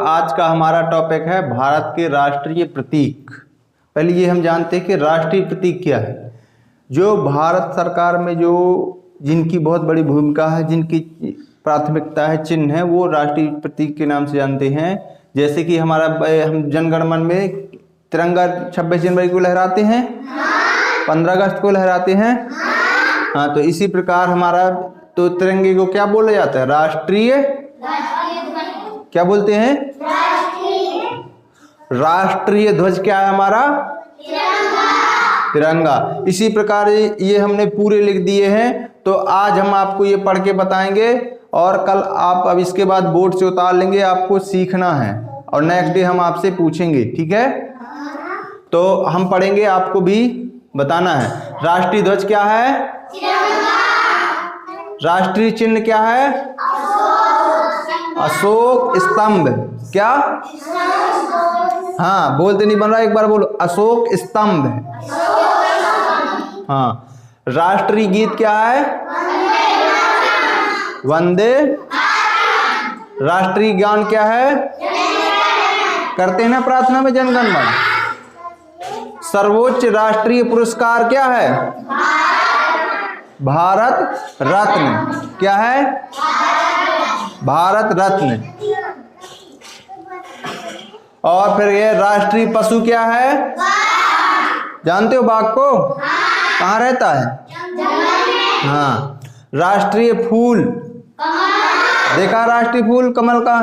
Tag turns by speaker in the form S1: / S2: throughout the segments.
S1: आज का हमारा टॉपिक है भारत के राष्ट्रीय प्रतीक। पहले ये हम जानते हैं कि राष्ट्रीय प्रतीक क्या है। जो भारत सरकार में जो जिनकी बहुत बड़ी भूमिका है, जिनकी प्राथमिकता है, चिन्ह है, वो राष्ट्रीय प्रतीक के नाम से जानते हैं। जैसे कि हम जनगण मन में तिरंगा 26 जनवरी को लहराते हैं, 15 अगस्त को लहराते हैं। हाँ, तो इसी प्रकार हमारा तो तिरंगे को क्या बोला जाता है? राष्ट्रीय क्या बोलते हैं? राष्ट्रीय ध्वज क्या है हमारा? तिरंगा। इसी प्रकार ये हमने पूरे लिख दिए हैं। तो आज हम आपको ये पढ़ के बताएंगे और कल आप अब इसके बाद बोर्ड से उतार लेंगे, आपको सीखना है और नेक्स्ट डे हम आपसे पूछेंगे, ठीक है? तो हम पढ़ेंगे, आपको भी बताना है। राष्ट्रीय ध्वज क्या है? राष्ट्रीय चिन्ह क्या है? अशोक स्तंभ। क्या? हाँ, बोलते नहीं बन रहा, एक बार बोलो, अशोक स्तंभ। हाँ। राष्ट्रीय गीत क्या है? वंदे। राष्ट्रीय गान क्या है? करते हैं ना प्रार्थना में जनगण मन। सर्वोच्च राष्ट्रीय पुरस्कार क्या है? भारत रत्न। क्या है? भारत रत्न। और फिर ये राष्ट्रीय पशु क्या है? जानते हो बाघ को? कहाँ रहता है? हाँ। राष्ट्रीय फूल देखा? राष्ट्रीय फूल कमल का।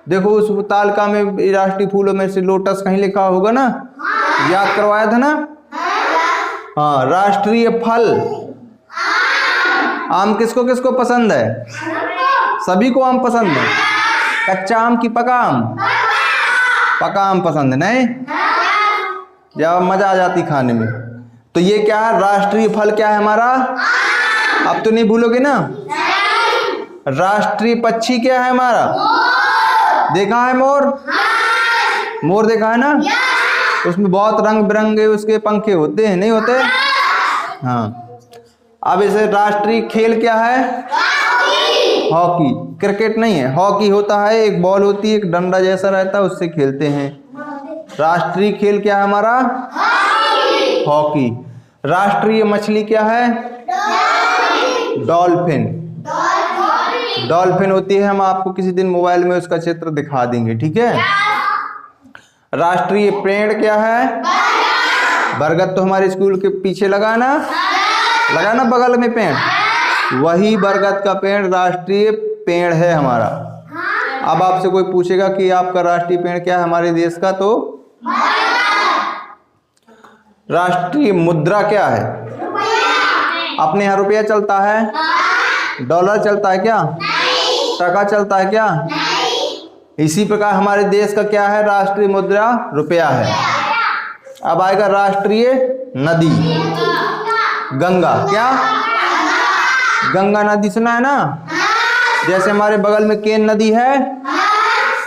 S1: देखो उस तालिका में राष्ट्रीय फूलों में से लोटस कहीं लिखा होगा ना, याद करवाया था ना। हाँ। राष्ट्रीय फल आम। किसको किसको पसंद है? सभी को आम पसंद है। कच्चा आम की पका आम? पका आम पसंद है, नहीं? जब मजा आ जाती खाने में। तो ये क्या है? राष्ट्रीय फल क्या है हमारा? अब तो नहीं भूलोगे ना। राष्ट्रीय पक्षी क्या है हमारा? देखा है मोर? मोर देखा है ना? उसमें बहुत रंग बिरंगे उसके पंखे होते हैं, नहीं होते? हाँ। अब इसे राष्ट्रीय खेल क्या है? हॉकी। क्रिकेट नहीं है, हॉकी होता है, एक बॉल होती है, एक डंडा जैसा रहता है, उससे खेलते हैं। राष्ट्रीय खेल क्या है हमारा? हॉकी। राष्ट्रीय मछली क्या है? डॉल्फिन। डॉल्फिन होती है, हम आपको किसी दिन मोबाइल में उसका चित्र दिखा देंगे, ठीक है? राष्ट्रीय पेड़ क्या है? बरगद। तो हमारे स्कूल के पीछे लगा ना बगल में पेड़, वही बरगद का पेड़ राष्ट्रीय पेड़ है हमारा। अब आपसे कोई पूछेगा कि आपका राष्ट्रीय पेड़ क्या है हमारे देश का, तो राष्ट्रीय मुद्रा क्या है? अपने यहाँ रुपया चलता है? डॉलर चलता है क्या? टका चलता है क्या? इसी प्रकार हमारे देश का क्या है? राष्ट्रीय मुद्रा रुपया है। अब आएगा राष्ट्रीय नदी, गंगा। क्या? गंगा नदी सुना है ना? जैसे हमारे बगल में केन नदी है,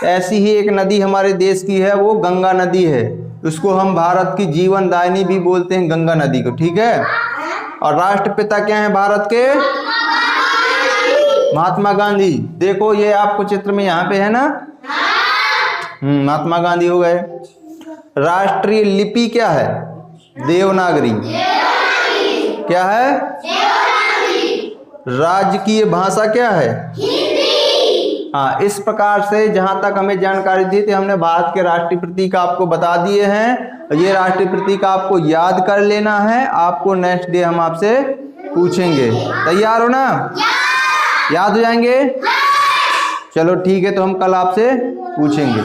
S1: ऐसी ही एक नदी हमारे देश की है, वो गंगा नदी है। उसको हम भारत की जीवन दायिनी भी बोलते हैं, गंगा नदी को, ठीक है? और राष्ट्रपिता क्या है भारत के? महात्मा गांधी। देखो ये आपको चित्र में यहाँ पे है ना, महात्मा गांधी हो गए। राष्ट्रीय लिपि क्या है? देवनागरी। क्या है? राजकीय भाषा क्या है? हिंदी। हाँ, इस प्रकार से जहां तक हमें जानकारी दी थी, हमने भारत के राष्ट्रीय प्रतीक आपको बता दिए हैं। ये राष्ट्रीय प्रतीक आपको याद कर लेना है, आपको नेक्स्ट डे हम आपसे पूछेंगे। तैयार हो ना? याद हो जाएंगे? चलो ठीक है, तो हम कल आपसे पूछेंगे।